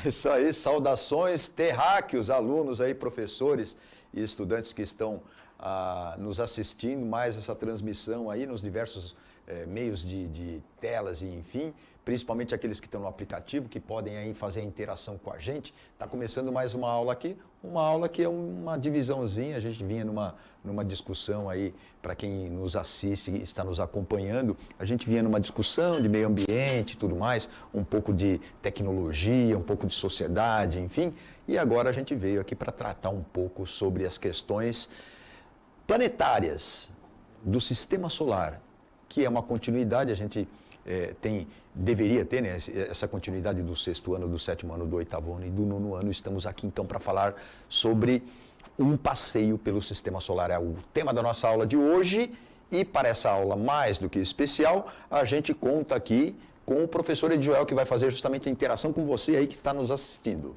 Isso aí, saudações terráqueos, alunos aí, professores e estudantes que estão nos assistindo mais essa transmissão aí nos diversos meios de telas e enfim, principalmente aqueles que estão no aplicativo, que podem aí fazer a interação com a gente. Está começando mais uma aula aqui, uma aula que é uma divisãozinha, a gente vinha numa discussão aí, para quem nos assiste e está nos acompanhando, a gente vinha numa discussão de meio ambiente e tudo mais, um pouco de tecnologia, um pouco de sociedade, enfim, e agora a gente veio aqui para tratar um pouco sobre as questões planetárias do Sistema Solar, que é uma continuidade, a gente deveria ter, né, essa continuidade do 6º ano, do 7º ano, do 8º ano e do 9º ano. Estamos aqui então para falar sobre um passeio pelo Sistema Solar. É o tema da nossa aula de hoje e para essa aula mais do que especial, a gente conta aqui com o professor Edjoel, que vai fazer justamente a interação com você aí que está nos assistindo.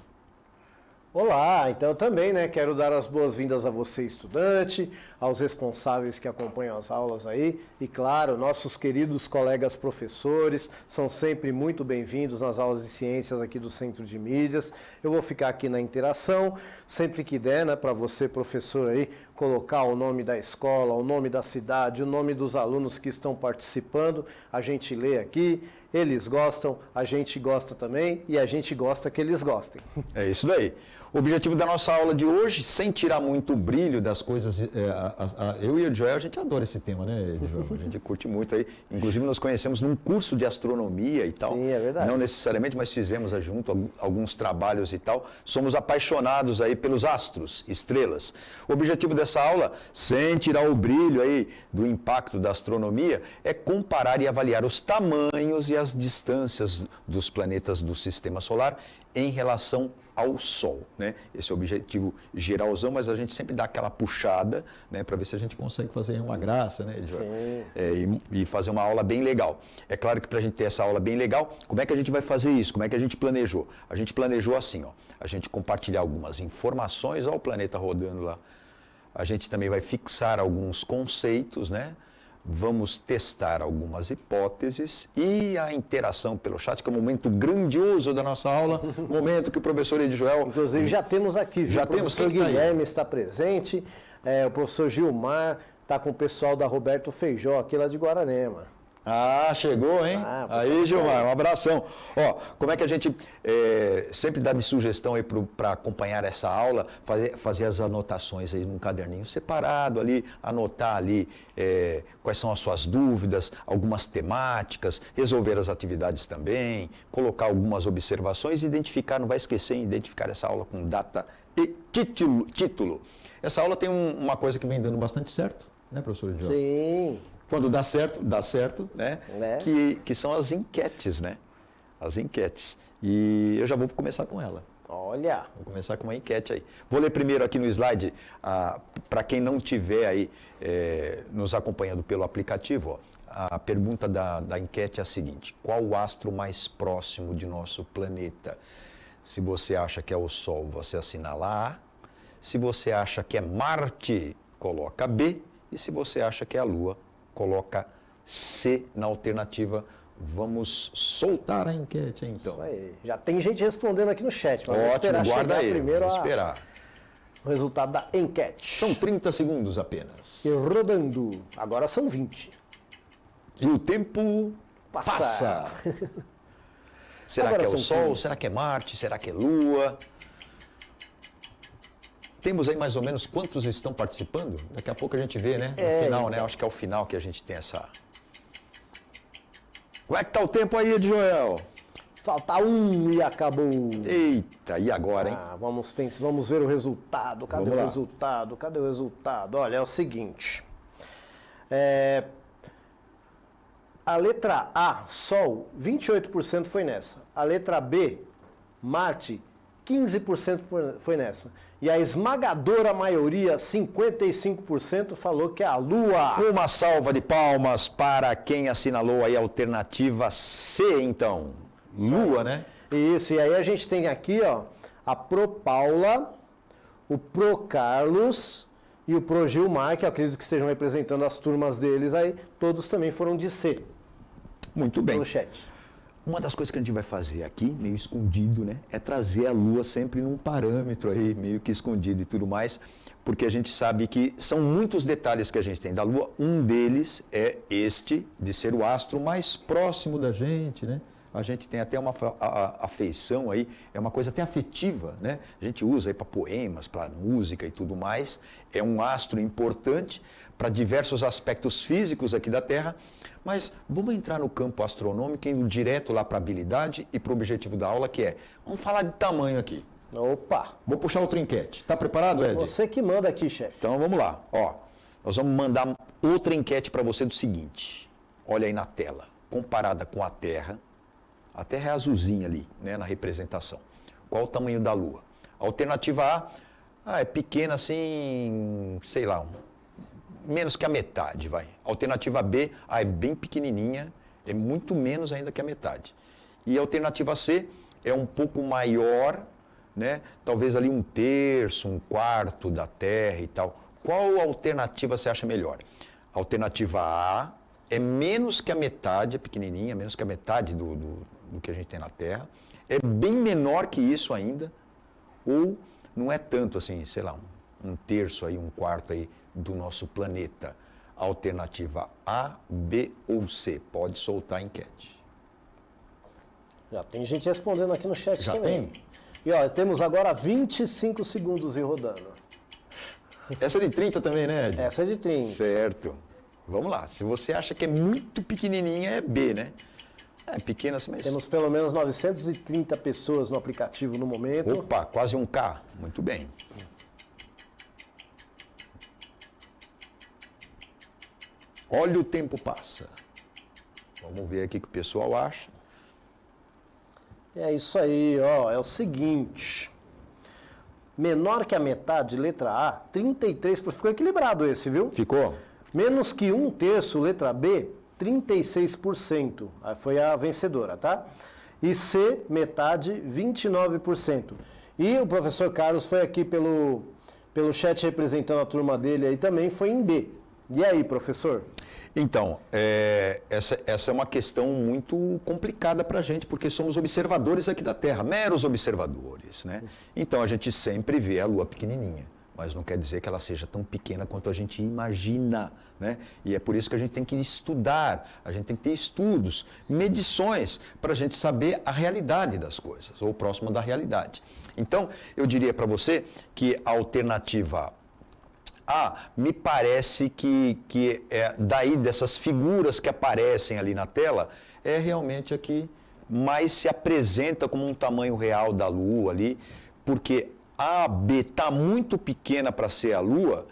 Olá, então eu também quero dar as boas-vindas a você, estudante, aos responsáveis que acompanham as aulas aí e, claro, nossos queridos colegas professores, são sempre muito bem-vindos nas aulas de ciências aqui do Centro de Mídias. Eu vou ficar aqui na interação, sempre que der, para você, professor, aí, colocar o nome da escola, o nome da cidade, o nome dos alunos que estão participando, a gente lê aqui. Eles gostam, a gente gosta também e a gente gosta que eles gostem. É isso daí. O objetivo da nossa aula de hoje, sem tirar muito o brilho das coisas, eu e o Joel, a gente adora esse tema, né, Joel? A gente curte muito aí. Inclusive, nós conhecemos num curso de astronomia e tal. Sim, é verdade. Não necessariamente, mas fizemos junto alguns trabalhos e tal. Somos apaixonados aí pelos astros, estrelas. O objetivo dessa aula, sem tirar o brilho aí do impacto da astronomia, é comparar e avaliar os tamanhos e as distâncias dos planetas do Sistema Solar em relação ao Sol, né? Esse é o objetivo geralzão, mas a gente sempre dá aquela puxada, né, para ver se a gente consegue fazer uma graça, né, e fazer uma aula bem legal. É claro que para a gente ter essa aula bem legal, como é que a gente vai fazer isso? Como é que a gente planejou? A gente planejou assim, ó, a gente compartilhar algumas informações, ó, o planeta rodando lá. A gente também vai fixar alguns conceitos, né? Vamos testar algumas hipóteses e a interação pelo chat, que é um momento grandioso da nossa aula, momento que o professor Edjoel... Inclusive já temos aqui, viu? Já o professor Guilherme está presente, o professor Gilmar está com o pessoal da Roberto Feijó, aqui lá de Guaranema. Ah, chegou, hein? Aí, Gilmar, um abração. Ó, como é que a gente sempre dá de sugestão aí para acompanhar essa aula, fazer as anotações aí num caderninho separado ali, anotar ali quais são as suas dúvidas, algumas temáticas, resolver as atividades também, colocar algumas observações, identificar, não vai esquecer em identificar essa aula com data e título. Essa aula tem uma coisa que vem dando bastante certo, né, professor Edjoel? Sim. Quando dá certo, né? Que são as enquetes, né? As enquetes. E eu já vou começar com ela. Olha! Vou começar com uma enquete aí. Vou ler primeiro aqui no slide, para quem não tiver aí nos acompanhando pelo aplicativo, ó, a pergunta da enquete é a seguinte: qual o astro mais próximo de nosso planeta? Se você acha que é o Sol, você assinala A. Se você acha que é Marte, coloca B. E se você acha que é a Lua, coloca C na alternativa. Vamos soltar a enquete, então. Isso aí. Já tem gente respondendo aqui no chat. Mas ótimo, guarda aí. Primeiro vamos esperar. O resultado da enquete. São 30 segundos apenas. E rodando. Agora são 20. E o tempo passa. Será agora que é o Sol? 15. Será que é Marte? Será que é Lua? Temos aí mais ou menos quantos estão participando? Daqui a pouco a gente vê, né? No final, então. Né? Acho que é ao final que a gente tem essa... Como é que tá o tempo aí, Edjoel? Falta um e acabou. Eita, e agora, hein? Vamos ver o resultado. Cadê o resultado? Cadê o resultado? Olha, é o seguinte. A letra A, Sol, 28% foi nessa. A letra B, Marte, 15% foi nessa. E a esmagadora maioria, 55%, falou que é a Lua. Uma salva de palmas para quem assinalou aí a alternativa C, então. Lua, né? Isso, e aí a gente tem aqui, ó, a Pro Paula, o Pro Carlos e o Pro Gilmar, que eu acredito que estejam representando as turmas deles aí, todos também foram de C. Muito bem. No chat. Uma das coisas que a gente vai fazer aqui, meio escondido, né, é trazer a Lua sempre num parâmetro aí, meio que escondido e tudo mais, porque a gente sabe que são muitos detalhes que a gente tem da Lua. Um deles é este, de ser o astro mais próximo da gente, né? A gente tem até uma afeição aí, é uma coisa até afetiva, né? A gente usa aí para poemas, para música e tudo mais. É um astro importante para diversos aspectos físicos aqui da Terra, mas vamos entrar no campo astronômico, indo direto lá para a habilidade e para o objetivo da aula, que é, vamos falar de tamanho aqui. Opa! Vou puxar outra enquete. Tá preparado, Ed? Você que manda aqui, chefe. Então vamos lá. Ó, nós vamos mandar outra enquete para você do seguinte. Olha aí na tela. Comparada com a Terra é azulzinha ali, né, na representação. Qual o tamanho da Lua? Alternativa A, é pequena assim, sei lá, menos que a metade, vai. Alternativa B, é bem pequenininha, é muito menos ainda que a metade. E a alternativa C é um pouco maior, né? Talvez ali 1/3, 1/4 da Terra e tal. Qual alternativa você acha melhor? A alternativa A é menos que a metade, é pequenininha, menos que a metade do que a gente tem na Terra. É bem menor que isso ainda, ou não é tanto assim, sei lá, 1/3 aí, 1/4 aí do nosso planeta. Alternativa A, B ou C? Pode soltar a enquete. Já tem gente respondendo aqui no chat Já também. tem? E ó, temos agora 25 segundos e rodando. Essa é de 30 também, né, Ed? Essa é de 30. Certo. Vamos lá. Se você acha que é muito pequenininha, é B, né? É pequena assim, mas... Temos pelo menos 930 pessoas no aplicativo no momento. Opa, quase 1K. Muito bem. Olha o tempo passa. Vamos ver aqui o que o pessoal acha. É isso aí, ó. É o seguinte. Menor que a metade, letra A, 33%. Ficou equilibrado esse, viu? Ficou? Menos que 1/3, letra B, 36%. Aí foi a vencedora, tá? E C, metade, 29%. E o professor Carlos foi aqui pelo chat representando a turma dele aí também, foi em B. E aí, professor? Então, essa é uma questão muito complicada para a gente, porque somos observadores aqui da Terra, meros observadores, né? Então, a gente sempre vê a Lua pequenininha, mas não quer dizer que ela seja tão pequena quanto a gente imagina, né? E é por isso que a gente tem que estudar, a gente tem que ter estudos, medições, para a gente saber a realidade das coisas, ou próximo da realidade. Então, eu diria para você que a alternativa me parece que é daí dessas figuras que aparecem ali na tela, é realmente a que mais se apresenta como um tamanho real da Lua ali, porque a B está muito pequena para ser a Lua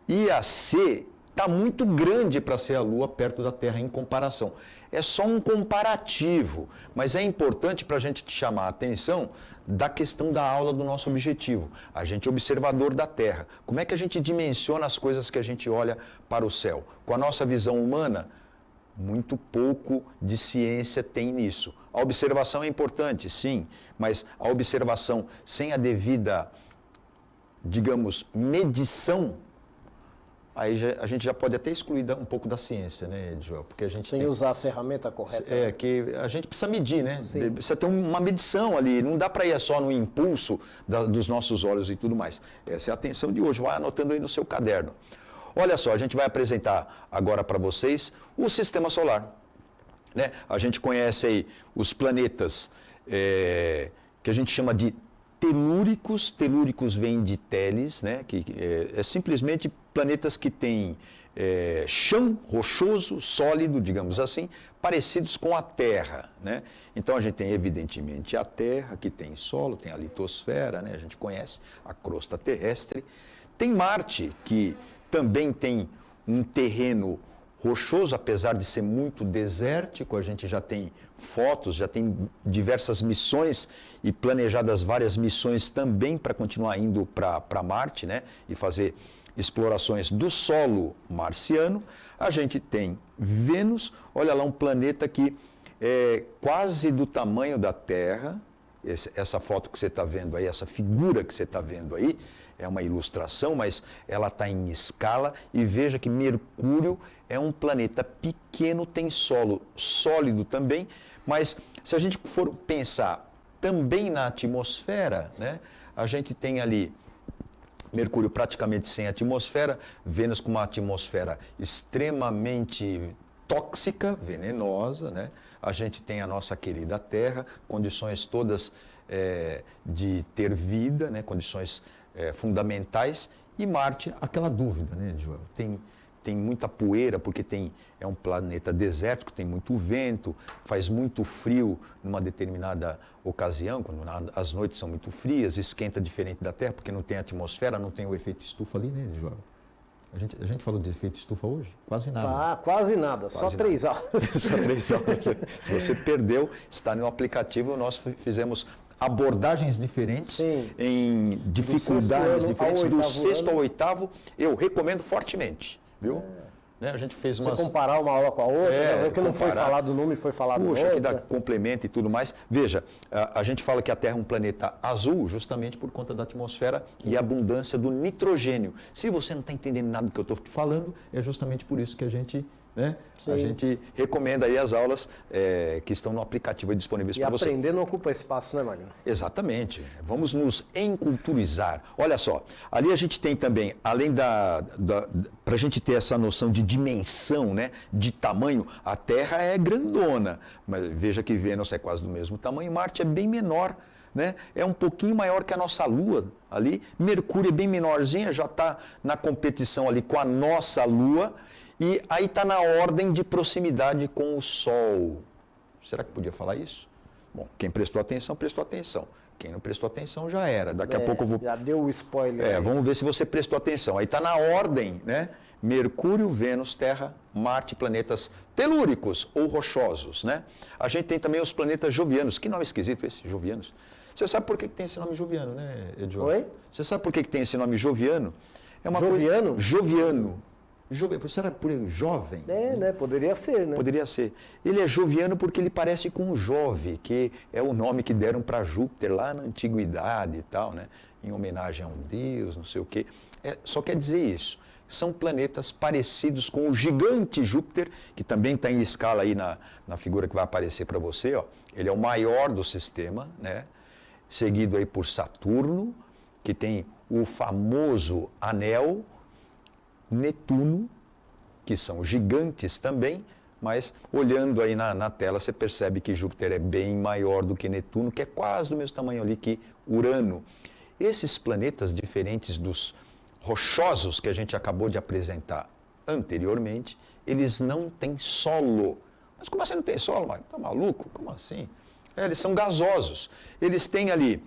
e a C está muito grande para ser a Lua perto da Terra em comparação. É só um comparativo, mas é importante para a gente chamar a atenção da questão da aula do nosso objetivo. A gente é observador da Terra. Como é que a gente dimensiona as coisas que a gente olha para o céu? Com a nossa visão humana, muito pouco de ciência tem nisso. A observação é importante, sim, mas a observação sem a devida, digamos, medição, aí a gente já pode até excluir um pouco da ciência, né, Joel? Porque a gente sem usar a ferramenta correta. É, que a gente precisa medir, né? Sim. Precisa ter uma medição ali, não dá para ir só no impulso dos nossos olhos e tudo mais. Essa é a atenção de hoje, vai anotando aí no seu caderno. Olha só, a gente vai apresentar agora para vocês o Sistema Solar, né? A gente conhece aí os planetas que a gente chama de telúricos. Telúricos vem de teles, né? Que é simplesmente planetas que têm chão rochoso, sólido, digamos assim, parecidos com a Terra, né? Então a gente tem evidentemente a Terra, que tem solo, tem a litosfera, né? A gente conhece a crosta terrestre. Tem Marte, que também tem um terreno rochoso, apesar de ser muito desértico. A gente já tem fotos, já tem diversas missões e planejadas várias missões também para continuar indo para Marte, né? E fazer explorações do solo marciano. A gente tem Vênus, olha lá, um planeta que é quase do tamanho da Terra. Essa foto que você está vendo aí, essa figura que você está vendo aí, é uma ilustração, mas ela está em escala. E veja que Mercúrio é um planeta pequeno, tem solo sólido também, mas Se a gente for pensar também na atmosfera, né, a gente tem ali Mercúrio praticamente sem atmosfera, Vênus com uma atmosfera extremamente tóxica, venenosa, né? A gente tem a nossa querida Terra, condições todas de ter vida, né? Condições fundamentais, e Marte, aquela dúvida, né, Joel? Tem muita poeira, porque é um planeta desértico, tem muito vento, faz muito frio numa determinada ocasião, quando as noites são muito frias, esquenta diferente da Terra, porque não tem atmosfera, não tem o efeito estufa ali, né, Joel? A gente falou de efeito estufa hoje? Quase nada. Ah, quase nada, só 3 aulas. Só 3 aulas. Se você perdeu, está no aplicativo, nós fizemos abordagens diferentes, sim, em dificuldades diferentes, do sexto ao oitavo, eu recomendo fortemente, viu? Né? A gente fez Você comparar uma aula com a outra, né? Porque não foi falado numa e foi falado outra. Puxa, que dá complemento e tudo mais. Veja, a gente fala que a Terra é um planeta azul justamente por conta da atmosfera e abundância do nitrogênio. Se você não está entendendo nada do que eu estou te falando, é justamente por isso que a gente recomenda aí as aulas que estão no aplicativo disponíveis para você. E aprender não ocupa espaço, né, Magno? Exatamente. Vamos nos enculturizar. Olha só, ali a gente tem também, além para a gente ter essa noção de dimensão, né, de tamanho, a Terra é grandona, mas veja que Vênus é quase do mesmo tamanho, Marte é bem menor, né? É um pouquinho maior que a nossa Lua ali, Mercúrio é bem menorzinha, já está na competição ali com a nossa Lua, e aí está na ordem de proximidade com o Sol. Será que podia falar isso? Bom, quem prestou atenção, prestou atenção. Quem não prestou atenção, já era. Daqui a pouco eu vou... Já deu o spoiler. Vamos ver se você prestou atenção. Aí está na ordem, né? Mercúrio, Vênus, Terra, Marte, planetas telúricos ou rochosos, né? A gente tem também os planetas jovianos. Que nome esquisito esse, jovianos. Você sabe por que tem esse nome joviano, né, Ediola? Oi? Você sabe por que tem esse nome joviano? É uma joviano? Joviano. Será por jovem? Né? Poderia ser, né? Poderia ser. Ele é joviano porque ele parece com o Jove, que é o nome que deram para Júpiter lá na antiguidade e tal, né? Em homenagem a um deus, não sei o quê. Só quer dizer isso. São planetas parecidos com o gigante Júpiter, que também está em escala aí na figura que vai aparecer para você, ó. Ele é o maior do sistema, né? Seguido aí por Saturno, que tem o famoso anel, Netuno, que são gigantes também, mas olhando aí na tela você percebe que Júpiter é bem maior do que Netuno, que é quase do mesmo tamanho ali que Urano. Esses planetas diferentes dos rochosos que a gente acabou de apresentar anteriormente, eles não têm solo. Mas como assim não tem solo, Mário? Tá maluco? Como assim? Eles são gasosos. Eles têm ali...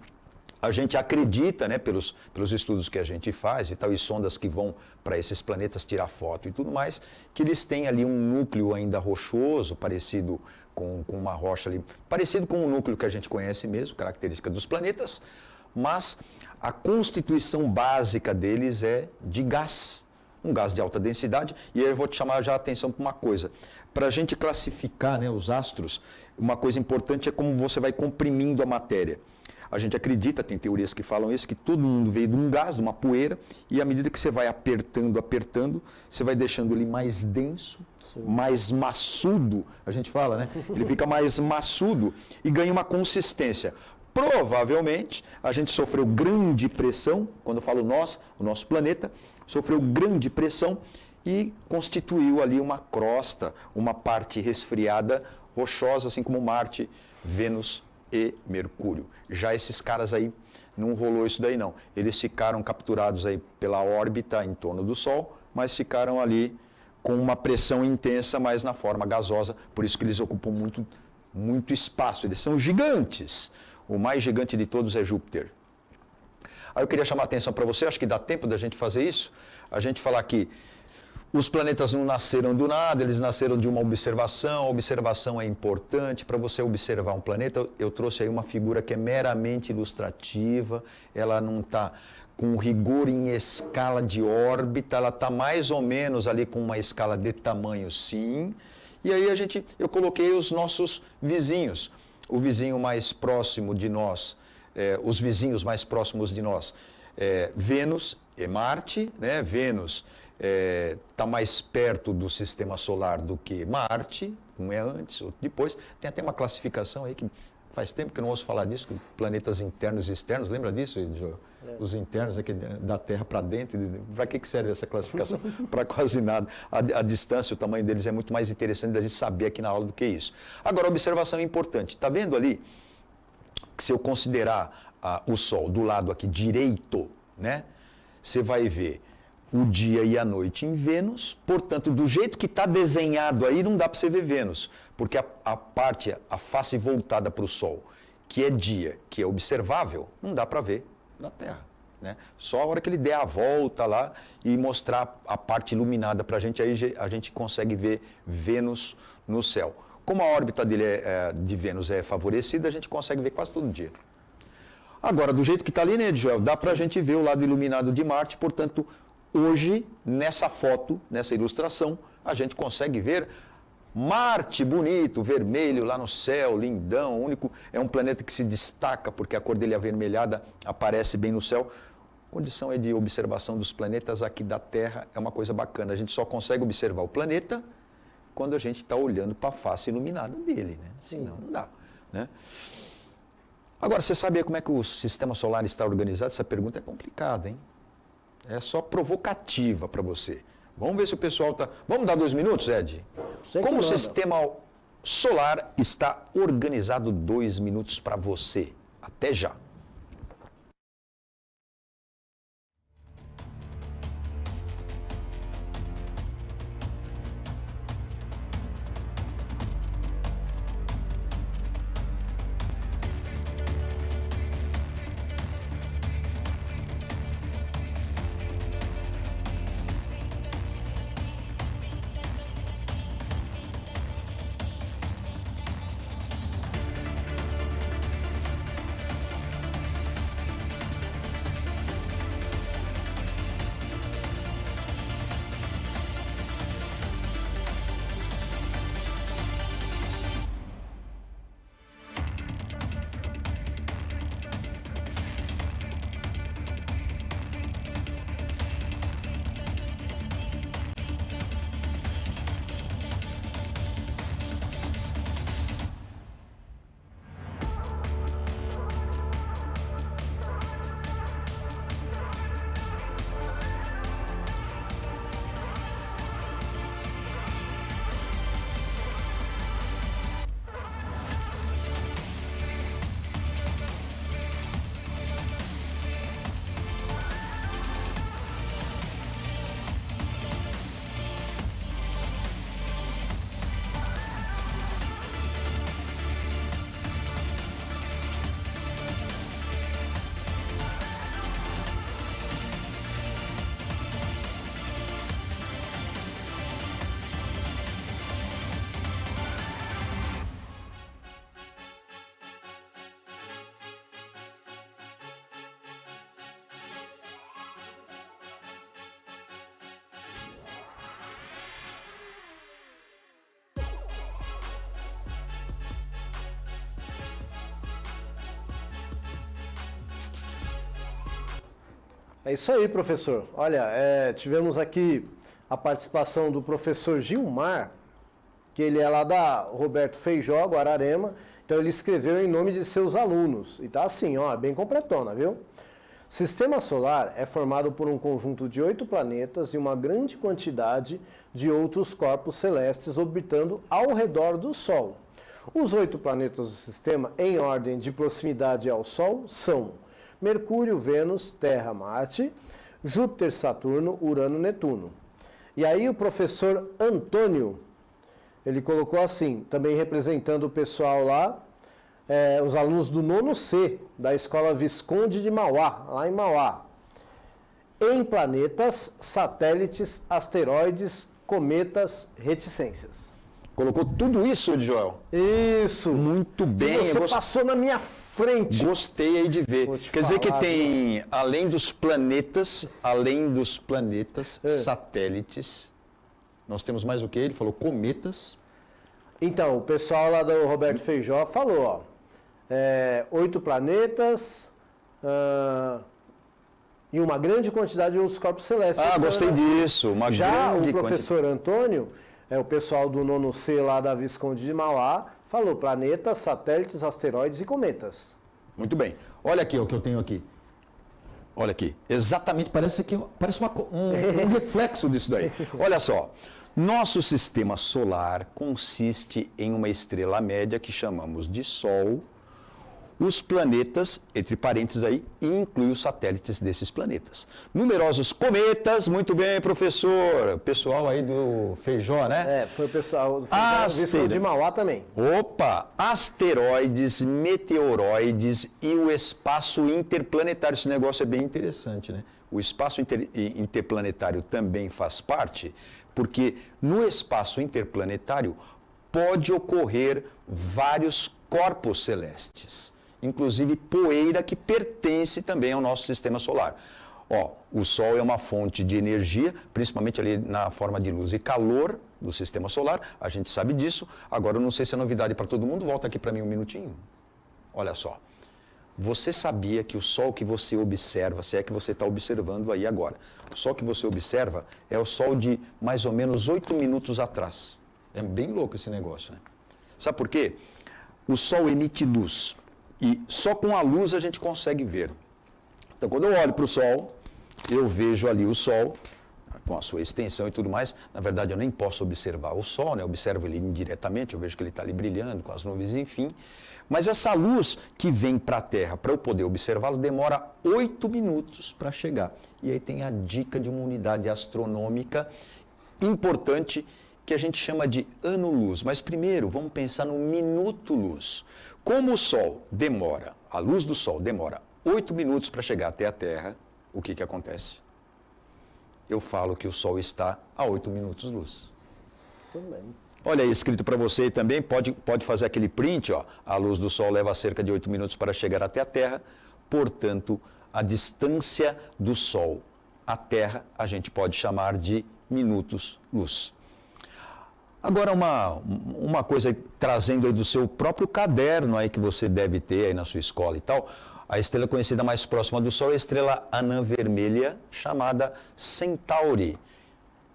A gente acredita, né, pelos estudos que a gente faz e tal, e sondas que vão para esses planetas tirar foto e tudo mais, que eles têm ali um núcleo ainda rochoso, parecido com uma rocha ali, parecido com o núcleo que a gente conhece mesmo, característica dos planetas, mas a constituição básica deles é de gás, um gás de alta densidade, e aí eu vou te chamar já a atenção para uma coisa. Para a gente classificar, né, os astros, uma coisa importante é como você vai comprimindo a matéria. A gente acredita, tem teorias que falam isso, que todo mundo veio de um gás, de uma poeira, e à medida que você vai apertando, você vai deixando ele mais denso, mais maçudo, a gente fala, né? Ele fica mais maçudo e ganha uma consistência. Provavelmente, a gente sofreu grande pressão, quando eu falo nós, o nosso planeta, sofreu grande pressão e constituiu ali uma crosta, uma parte resfriada, rochosa, assim como Marte, Vênus e Mercúrio. Já esses caras aí, não rolou isso daí não. Eles ficaram capturados aí pela órbita em torno do Sol, mas ficaram ali com uma pressão intensa, mas na forma gasosa, por isso que eles ocupam muito espaço. Eles são gigantes. O mais gigante de todos é Júpiter. Aí eu queria chamar a atenção para você, acho que dá tempo da gente fazer isso, a gente falar que os planetas não nasceram do nada, eles nasceram de uma observação. A observação é importante para você observar um planeta. Eu trouxe aí uma figura que é meramente ilustrativa, ela não está com rigor em escala de órbita, ela está mais ou menos ali com uma escala de tamanho, sim. E aí eu coloquei os nossos vizinhos. O vizinho mais próximo de nós, os vizinhos mais próximos de nós, Vênus e Marte, né? Vênus está mais perto do sistema solar do que Marte, um é antes, outro depois. Tem até uma classificação aí que faz tempo que eu não ouço falar disso, planetas internos e externos, lembra disso, Joel? Os internos aqui da Terra para dentro, para que serve essa classificação? Para quase nada. A distância, o tamanho deles é muito mais interessante da gente saber aqui na aula do que isso. Agora, a observação é importante. Está vendo ali que se eu considerar o Sol do lado aqui direito, né, você vai ver o dia e a noite em Vênus, portanto, do jeito que está desenhado aí, não dá para você ver Vênus, porque a face voltada para o Sol, que é dia, que é observável, não dá para ver na Terra. Né? Só a hora que ele der a volta lá e mostrar a parte iluminada para a gente, aí a gente consegue ver Vênus no céu. Como a órbita dele de Vênus é favorecida, a gente consegue ver quase todo dia. Agora, do jeito que está ali, né, Joel, dá para a gente ver o lado iluminado de Marte, portanto, hoje, nessa foto, nessa ilustração, a gente consegue ver Marte bonito, vermelho lá no céu, lindão, único. É um planeta que se destaca porque a cor dele avermelhada aparece bem no céu. Condição é de observação dos planetas aqui da Terra é uma coisa bacana. A gente só consegue observar o planeta quando a gente está olhando para a face iluminada dele, né? Senão não dá, né? Agora, você sabe como é que o sistema solar está organizado? Essa pergunta é complicada, hein? É só provocativa para você. Vamos ver se o pessoal está... Vamos dar 2 minutos, Ed? Como o sistema solar está organizado? 2 minutos para você. Até já. É isso aí, professor. Olha, tivemos aqui a participação do professor Gilmar, que ele é lá da Roberto Feijó, Guararema. Então ele escreveu em nome de seus alunos. E tá assim, ó, bem completona, viu? Sistema solar é formado por um conjunto de 8 planetas e uma grande quantidade de outros corpos celestes orbitando ao redor do Sol. Os 8 planetas do sistema, em ordem de proximidade ao Sol, são Mercúrio, Vênus, Terra, Marte, Júpiter, Saturno, Urano, Netuno. E aí o professor Antônio, ele colocou assim, também representando o pessoal lá, os alunos do 9º C, da Escola Visconde de Mauá, lá em Mauá. Em planetas, satélites, asteroides, cometas, reticências. Colocou tudo isso, Joel? Isso. Muito bem. E você passou na minha frente. Gostei aí de ver. Quer dizer que tem, além dos planetas, satélites, nós temos mais o que? Ele falou cometas. Então, o pessoal lá do Roberto Feijó falou, ó, 8 planetas, e uma grande quantidade de outros corpos celestes. Ah, gostei disso. Uma Já grande o professor Antônio, o pessoal do nono C lá da Visconde de Mauá, falou planetas, satélites, asteroides e cometas. Muito bem. Olha aqui o que eu tenho aqui. Olha aqui. Exatamente, parece um reflexo disso daí. Olha só. Nosso sistema solar consiste em uma estrela média que chamamos de Sol. Os planetas, entre parênteses aí, inclui os satélites desses planetas. Numerosos cometas, muito bem, professor. Pessoal aí do Feijó, né? Foi o pessoal do Visconde de Mauá também. Opa! Asteroides, meteoroides e o espaço interplanetário. Esse negócio é bem interessante, né? O espaço interplanetário também faz parte, porque no espaço interplanetário pode ocorrer vários corpos celestes. Inclusive poeira que pertence também ao nosso sistema solar. O Sol é uma fonte de energia, principalmente ali na forma de luz e calor do sistema solar, a gente sabe disso. Agora, eu não sei se é novidade para todo mundo, volta aqui para mim um minutinho. Olha só, você sabia que o Sol que você observa, se é que você está observando aí agora, o Sol que você observa é o Sol de mais ou menos 8 minutos atrás. É bem louco esse negócio, né? Sabe por quê? O Sol emite luz. E só com a luz a gente consegue ver. Então, quando eu olho para o Sol, eu vejo ali o Sol, com a sua extensão e tudo mais. Na verdade, eu nem posso observar o Sol, né? Eu observo ele indiretamente, eu vejo que ele está ali brilhando, com as nuvens, enfim. Mas essa luz que vem para a Terra, para eu poder observá-lo, demora 8 minutos para chegar. E aí tem a dica de uma unidade astronômica importante, que a gente chama de ano-luz. Mas primeiro, vamos pensar no minuto-luz. Como o Sol demora, a luz do Sol demora 8 minutos para chegar até a Terra, o que acontece? Eu falo que o Sol está a 8 minutos-luz. Tudo bem. Olha aí, escrito para você também, pode fazer aquele print, ó. A luz do Sol leva cerca de 8 minutos para chegar até a Terra, portanto, a distância do Sol à Terra a gente pode chamar de minutos-luz. Agora, uma coisa trazendo aí do seu próprio caderno aí que você deve ter aí na sua escola e tal, a estrela conhecida mais próxima do Sol é a estrela anã vermelha, chamada Centauri.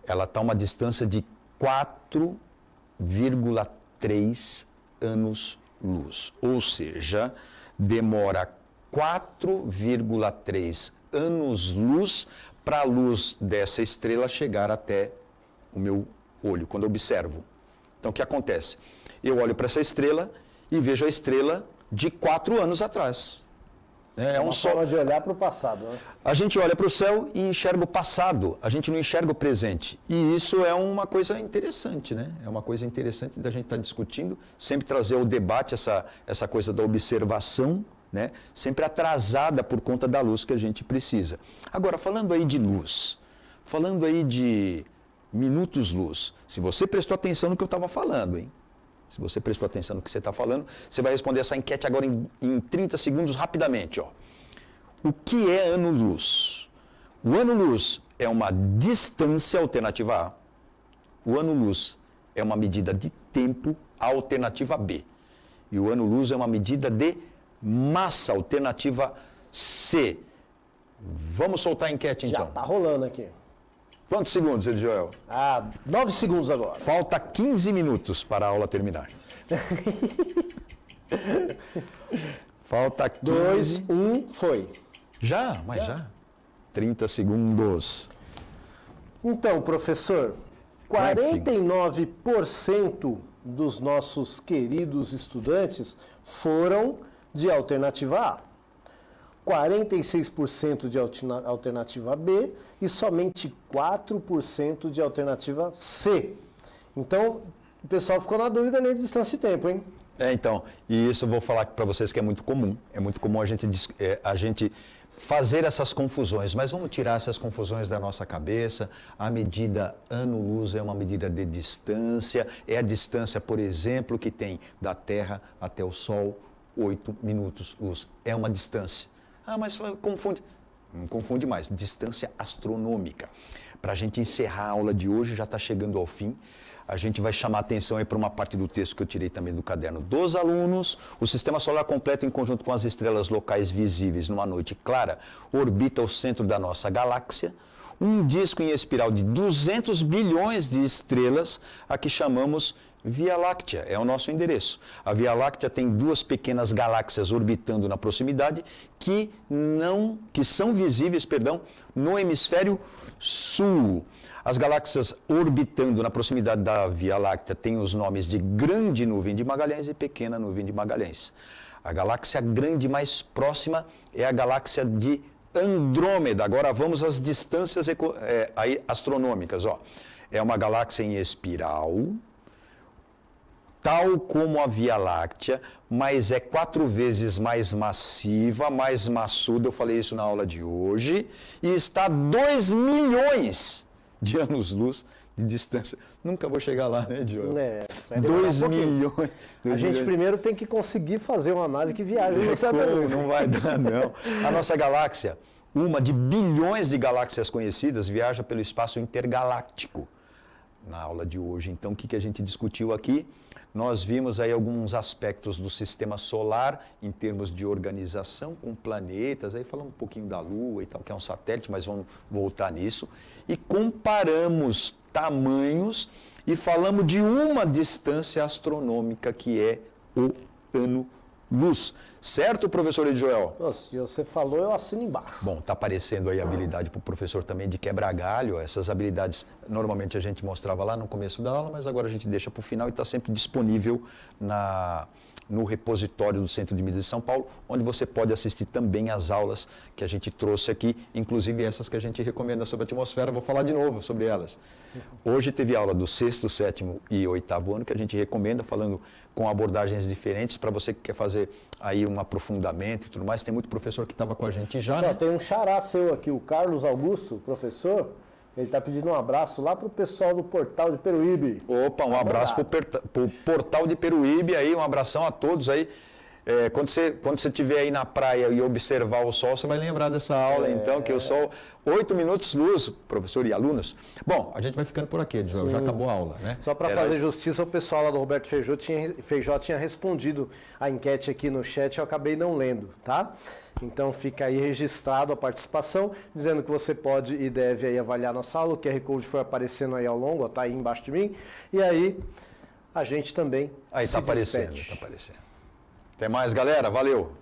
Ela está a uma distância de 4,3 anos-luz, ou seja, demora 4,3 anos-luz para a luz dessa estrela chegar até o meu olho, quando eu observo. Então, o que acontece? Eu olho para essa estrela e vejo a estrela de 4 anos atrás. É uma forma de olhar para o passado, né? A gente olha para o céu e enxerga o passado, a gente não enxerga o presente. E isso é uma coisa interessante, né? É uma coisa interessante da gente estar discutindo, sempre trazer ao debate essa coisa da observação, né? Sempre atrasada por conta da luz que a gente precisa. Agora, falando aí de luz, falando aí de minutos-luz. Se você prestou atenção no que eu estava falando, hein? Se você prestou atenção no que você está falando, você vai responder essa enquete agora em 30 segundos, rapidamente. Ó. O que é ano-luz? O ano-luz é uma distância, alternativa A. O ano-luz é uma medida de tempo, alternativa B. E o ano-luz é uma medida de massa, alternativa C. Vamos soltar a enquete, então. Já está rolando aqui. Quantos segundos, Edjoel? 9 segundos agora. Falta 15 minutos para a aula terminar. Falta 15. 2, 1, foi. Já? 30 segundos. Então, professor, 49% dos nossos queridos estudantes foram de alternativa A. 46% de alternativa B e somente 4% de alternativa C. Então, o pessoal ficou na dúvida nem de distância e tempo, hein? Então, e isso eu vou falar para vocês que é muito comum. É muito comum a gente fazer essas confusões, mas vamos tirar essas confusões da nossa cabeça. A medida ano-luz é uma medida de distância, é a distância, por exemplo, que tem da Terra até o Sol, 8 minutos-luz. É uma distância. Mas confunde. Não confunde mais. Distância astronômica. Para a gente encerrar a aula de hoje, já está chegando ao fim. a gente vai chamar atenção aí para uma parte do texto que eu tirei também do caderno dos alunos. O sistema solar completo, em conjunto com as estrelas locais visíveis numa noite clara, orbita o centro da nossa galáxia, um disco em espiral de 200 bilhões de estrelas, a que chamamos Via Láctea, é o nosso endereço. A Via Láctea tem duas pequenas galáxias orbitando na proximidade que são visíveis, no hemisfério sul. As galáxias orbitando na proximidade da Via Láctea têm os nomes de Grande Nuvem de Magalhães e Pequena Nuvem de Magalhães. A galáxia grande mais próxima é a galáxia de Andrômeda. Agora vamos às distâncias astronômicas. É uma galáxia em espiral, tal como a Via Láctea, mas é 4 vezes mais massiva, mais maçuda, eu falei isso na aula de hoje, e está a 2 milhões de anos-luz de distância. Nunca vou chegar lá, né, Diogo? 2 milhões. A gente primeiro tem que conseguir fazer uma nave que viaja nessa luz. Não vai dar, não. A nossa galáxia, uma de bilhões de galáxias conhecidas, viaja pelo espaço intergaláctico. Na aula de hoje, então, o que a gente discutiu aqui? Nós vimos aí alguns aspectos do sistema solar em termos de organização com planetas, aí falamos um pouquinho da Lua e tal, que é um satélite, mas vamos voltar nisso. E comparamos tamanhos e falamos de uma distância astronômica que é o ano-luz. Certo, professor Edjoel? Se você falou, eu assino embaixo. Bom, está aparecendo aí a habilidade para o professor também de quebra-galho. Essas habilidades, normalmente a gente mostrava lá no começo da aula, mas agora a gente deixa para o final e está sempre disponível no repositório do Centro de Mídia de São Paulo, onde você pode assistir também as aulas que a gente trouxe aqui, inclusive essas que a gente recomenda sobre a atmosfera. Vou falar de novo sobre elas. Hoje teve aula do 6º, 7º e 8º ano que a gente recomenda, falando com abordagens diferentes para você que quer fazer aí um aprofundamento e tudo mais. Tem muito professor que estava com a gente já, né? Tem um xará seu aqui, o Carlos Augusto, professor. Ele está pedindo um abraço lá para o pessoal do Portal de Peruíbe. Opa, um abraço para o Portal de Peruíbe aí, um abração a todos aí. Quando você estiver aí na praia e observar o sol, você vai lembrar dessa aula, então, que o sol, 8 minutos luz, professor e alunos. Bom, a gente vai ficando por aqui, já acabou a aula, né? Só para fazer justiça, o pessoal lá do Roberto Feijó tinha respondido a enquete aqui no chat, eu acabei não lendo, tá? Então fica aí registrado a participação, dizendo que você pode e deve aí avaliar nossa aula, o QR Code foi aparecendo aí ao longo, tá aí embaixo de mim, e aí a gente também aí está aparecendo, está aparecendo. Até mais, galera. Valeu!